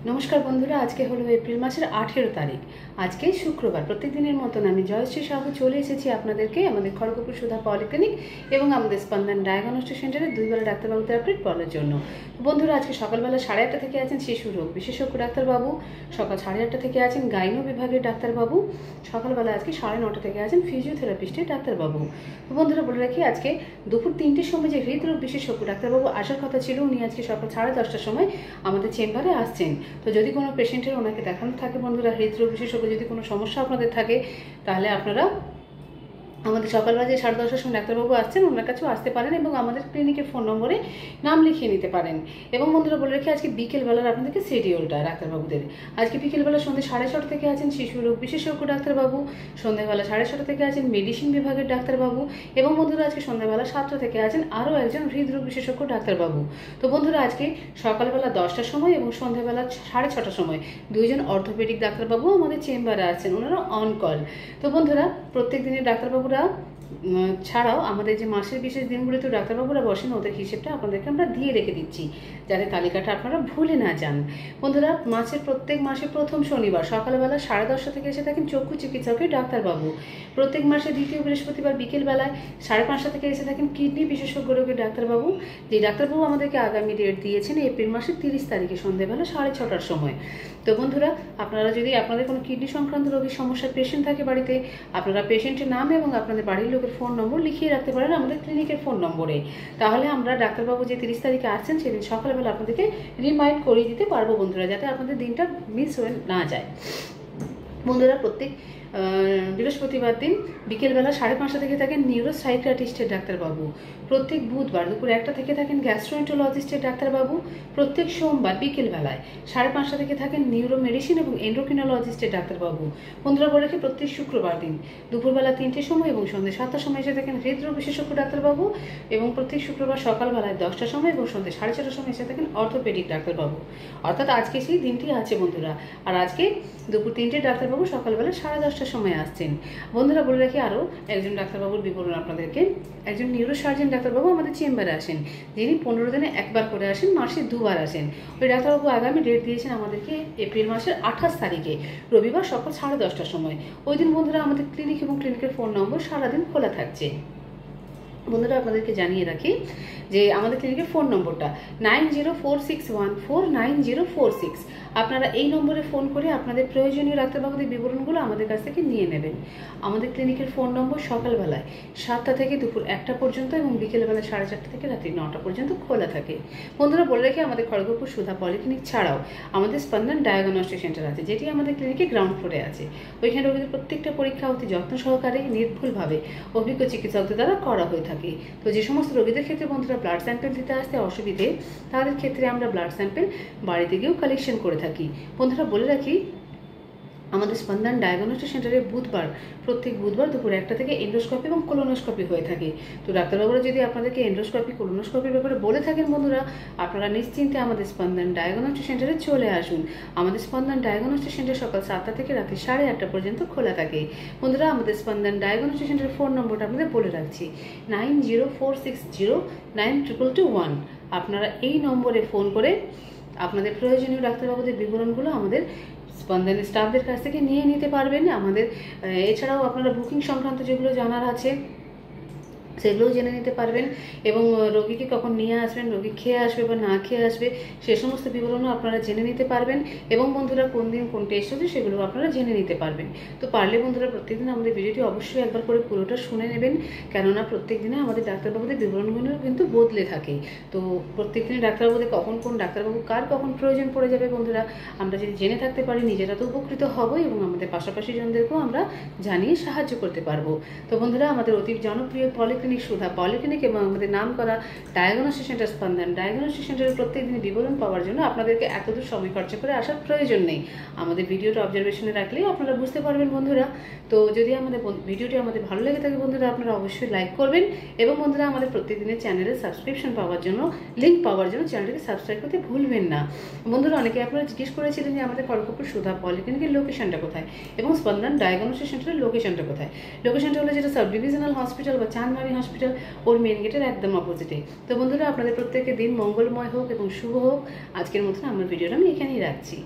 नमस्कार बंधुरा आज के हलो एप्रिल मासेर 18 तारीख आज के शुक्रवार प्रत्येक दिनेर मतन आमि जयश्री साहू चले एसेछि आपनादेरके आमादेर खड़गपुर सुधा पलिक्लिनिक एवं आमादेर स्पंदन डायगनस्टिक सेंटारे दुई बेला डाक्तारबाबुদের আপডেট বলার জন্য। বন্ধুরা আজকে সকালবেলা 8:30 থেকে আছেন শিশু রোগ বিশেষজ্ঞ ডাক্তারবাবু, সকাল 8:30 থেকে আছেন গাইনো বিভাগের ডাক্তারবাবু, সকালবেলা আজকে 9:30 থেকে আছেন ফিজিওথেরাপিস্টের ডাক্তারবাবু। তো বন্ধুরা বলে রাখি আজকে দুপুর 3টের সময় যে হৃদরোগ বিশেষজ্ঞ ডাক্তারবাবু আসার কথা ছিল উনি আজকে সকাল 10:30টার সময় আমাদের চেম্বারে আসছেন। তো যদি কোনো পেশেন্টের ওনাকে দেখানো থাকে বন্ধুরা হৃদরোগ বিশেষজ্ঞ যদি কোনো সমস্যা আপনাদের থাকে তাহলে আপনারা আমাদের সকালবেলা যে 10:30টার সময় ডাক্তারবাবু আসছেন ওনার কাছেও আসতে পারেন এবং আমাদের ক্লিনিকের ফোন নম্বরে নাম লিখিয়ে নিতে পারেন। এবং বন্ধুরা বলে রাখি আজকে বিকেলবেলার আপনাদেরকে শিডিউলটা ডাক্তারবাবুদের আজকে বিকেলবেলা সন্ধ্যে 6:30 থেকে আছেন শিশু রোগ বিশেষজ্ঞ ডাক্তারবাবু, সন্ধ্যাবেলা 6:30 থেকে আছেন মেডিসিন বিভাগের ডাক্তারবাবু এবং বন্ধুরা আজকে সন্ধ্যাবেলা 7টা থেকে আছেন আরও একজন হৃদরোগ বিশেষজ্ঞ ডাক্তারবাবু। তো বন্ধুরা আজকে সকালবেলা 10টার সময় এবং সন্ধ্যাবেলা 6:30টার সময় দুইজন অর্থোপেডিক ডাক্তারবাবু আমাদের চেম্বারে আছেন, ওনারা অন কল। তো বন্ধুরা প্রত্যেক দিনের ডাক্তারবাবুরা ছাড়াও আমাদের যে মাসের বিশেষ দিনগুলিতে ডাক্তারবাবুরা বসেন ওদের হিসেবটা আপনাদেরকে আমরা দিয়ে রেখে দিচ্ছি যাতে তালিকাটা আপনারা ভুলে না যান। বন্ধুরা প্রত্যেক মাসে প্রথম শনিবার সকালবেলা 10:30 থেকে এসে থাকেন চক্ষু চিকিৎসকের ডাক্তারবাবু, প্রত্যেক মাসে দ্বিতীয় বৃহস্পতিবার বিকেলবেলায় 5:30 থেকে এসে থাকেন কিডনি বিশেষজ্ঞ রোগের ডাক্তারবাবু, যে ডাক্তারবাবু আমাদেরকে আগামী ডেট দিয়েছেন এপ্রিল মাসের 30 তারিখে সন্ধ্যেবেলা 6:30টার সময়। তো বন্ধুরা আপনারা যদি আপনাদের কোনো কিডনি সংক্রান্ত রোগীর সমস্যার পেশেন্ট থাকে বাড়িতে আপনারা পেশেন্টের নাম এবং আপনাদের বাড়ির লোকের ফোন নম্বর লিখিয়ে রাখতে পারেন আমাদের ক্লিনিকের ফোন নম্বরে, তাহলে আমরা ডাক্তারবাবু যে 30 তারিখে আসছেন সেদিন সকালবেলা আপনাদেরকে রিমাইন্ড করিয়ে দিতে পারবো বন্ধুরা, যাতে আপনাদের দিনটা মিস হয়ে না যায়। বন্ধুরা প্রত্যেক বৃহস্পতিবার দিন বিকেলবেলা 5:30 থেকে থাকেন নিউরোসাইকিয়াট্রিস্টের ডাক্তারবাবু, প্রত্যেক বুধবার দুপুর 1টা থেকে থাকেন গ্যাস্ট্রোএন্টারোলজিস্টের ডাক্তারবাবু, প্রত্যেক সোমবার বিকেলবেলায় 5:30 থেকে থাকেন নিউরো মেডিসিন এবং এন্ডোক্রিনোলজিস্টের ডাক্তারবাবু। বন্ধুরা বলে রাখি প্রত্যেক শুক্রবার দিন দুপুরবেলা 3টের সময় এবং সন্ধ্যে 7টার সময় এসে থাকেন হৃদরোগ বিশেষজ্ঞ ডাক্তারবাবু এবং প্রত্যেক শুক্রবার সকালবেলায় 10টার সময় এবং সন্ধ্যে 4:30টার সময় এসে থাকেন অর্থোপেডিক ডাক্তারবাবু। অর্থাৎ আজকে সেই দিনটি আছে বন্ধুরা, আর আজকে দুপুর 3টে ডাক্তারবাবু সকালবেলা 10:30টার সময় আসছেন। বন্ধুরা বলে রাখি আরও একজন ডাক্তারবাবুর বিবরণ আপনাদেরকে, একজন নিউরোসার্জন ডাক্তারবাবু আমাদের চেম্বারে আসেন, যিনি 15 দিনে একবার করে আসেন, মাসে দুবার আসেন। ওই ডাক্তারবাবু আগামী ডেট দিয়েছেন আমাদেরকে এপ্রিল মাসের 28 তারিখে রবিবার সকাল 10:30টার সময়। ওই দিন বন্ধুরা আমাদের ক্লিনিক এবং ক্লিনিকের ফোন নম্বর সারাদিন খোলা থাকছে। বন্ধুরা আপনাদেরকে জানিয়ে রাখি যে আমাদের ক্লিনিকের ফোন নম্বরটা 9046149046। আপনারা এই নম্বরে ফোন করে আপনাদের প্রয়োজনীয় ডাক্তারবাবুদের বিবরণগুলো আমাদের কাছ থেকে নিয়ে নেবেন। আমাদের ক্লিনিকের ফোন নম্বর সকালবেলায় 7টা থেকে দুপুর 1টা পর্যন্ত এবং বিকেলবেলা 4:30 থেকে রাত্রি 9টা পর্যন্ত খোলা থাকে। বন্ধুরা বলে রাখি আমাদের খড়গপুর সুধা পলিক্লিনিক ছাড়াও আমাদের স্পন্দন ডায়াগনস্টিক সেন্টার আছে, যেটি আমাদের ক্লিনিকে গ্রাউন্ড ফ্লোরে আছে। ওইখানে রোগীদের প্রত্যেকটা পরীক্ষা অতি যত্ন সহকারে নির্ভুলভাবে অভিজ্ঞ চিকিৎসকদের দ্বারা করা হয়ে থাকে। তো যে সমস্ত রোগীদের ক্ষেত্রে বন্ধুরা ব্লাড স্যাম্পেল দিতে আসতে অসুবিধে তাদের ক্ষেত্রে আমরা ব্লাড স্যাম্পেল বাড়িতে গিয়েও কালেকশন করে থাকি। বন্ধুরা বলে রাখি আমাদের স্পন্দন ডায়াগনস্টিক সেন্টারে প্রত্যেক বুধবার দুপুর 1টা থেকে এন্ডোস্কোপি এবং কোলোনোস্কোপি হয়ে থাকে। তো ডাক্তারবাবুরা যদি আপনাদেরকে এন্ডোস্কোপি কোলোনোস্কোপির ব্যাপারে বলে থাকেন বন্ধুরা আপনারা নিশ্চিন্তে আমাদের স্পন্দন ডায়াগনস্টিক সেন্টারে চলে আসুন। আমাদের স্পন্দন ডায়াগনস্টিক সেন্টার সকাল 7টা থেকে রাত্রি 8:30 পর্যন্ত খোলা থাকে। বন্ধুরা আমাদের স্পন্দন ডায়াগনস্টিক সেন্টারের ফোন নম্বরটা আপনাদের বলে রাখছি 9046092221। আপনারা এই নম্বরে ফোন করে আপনাদের প্রয়োজনীয় ডাক্তারবাবুদের বিবরণগুলো আমাদের স্পন্দনের স্টাফদের কাছ থেকে নিয়ে নিতে পারবেন। আমাদের এছাড়াও আপনারা বুকিং সংক্রান্ত যেগুলো জানার আছে সেগুলোও জেনে নিতে পারবেন এবং রোগীকে কখন নিয়ে আসবেন, রোগী খেয়ে আসবে বা না খেয়ে আসবে সে সমস্ত বিবরণও আপনারা জেনে নিতে পারবেন এবং বন্ধুরা কোন দিন কোন টেস্ট হচ্ছে সেগুলো আপনারা জেনে নিতে পারবেন। তো পারলে বন্ধুরা প্রত্যেকদিন আমাদের ভিডিওটি অবশ্যই একবার করে পুরোটা শুনে নেবেন, কেননা প্রত্যেক দিনে আমাদের ডাক্তারবাবুদের বিবরণগুলো কিন্তু বদলে থাকে। তো প্রত্যেক দিনে ডাক্তারবাবুদের কখন কোন ডাক্তারবাবু কার কখন প্রয়োজন পড়ে যাবে বন্ধুরা আমরা যদি জেনে থাকতে পারি নিজেরা তো উপকৃত হব এবং আমাদের পাশাপাশি জনদেরকেও আমরা জানিয়ে সাহায্য করতে পারবো। তো বন্ধুরা আমাদের অতি জনপ্রিয় পলিক্লিনিক সুধা পলিক্লিনিক এবং আমাদের নাম করা ডায়াগনস্টিক সেন্টার স্পন্দন ডায়াগনস্টিক সেন্টারের প্রত্যেকদিন বিবরণ পাওয়ার জন্য আপনাদেরকে এতদূর সময় খরচা করে আসার প্রয়োজন নেই। আমাদের ভিডিওটা অবজারভেশনে রাখলেই আপনারা বুঝতে পারবেন বন্ধুরা। তো যদি আমাদের ভিডিওটি আমাদের ভালো লেগে থাকে বন্ধুরা আপনারা অবশ্যই লাইক করবেন এবং বন্ধুরা আমাদের প্রত্যেকদিনের চ্যানেলে সাবস্ক্রিপশন পাওয়ার জন্য লিঙ্ক পাওয়ার জন্য চ্যানেলটিকে সাবস্ক্রাইব করতে ভুলবেন না। বন্ধুরা অনেকে আপনারা জিজ্ঞেস করেছিলেন যে আমাদের খড়গপুর সুধা পলিক্লিনিকের লোকেশনটা কোথায় এবং স্পন্দন ডায়াগনস্টিক সেন্টারের লোকেশনটা কোথায়। লোকেশনটা হলো যেটা সাব ডিভিশনাল হসপিটাল বা চাঁদমারি হসপিটাল ওর মেন গেটের একদম অপোজিটে। তো বন্ধুরা, আপনাদের প্রত্যেকের দিন মঙ্গলময় হোক এবং শুভ হোক। আজকের মতন আমার ভিডিওটা আমি এখানেই রাখছি।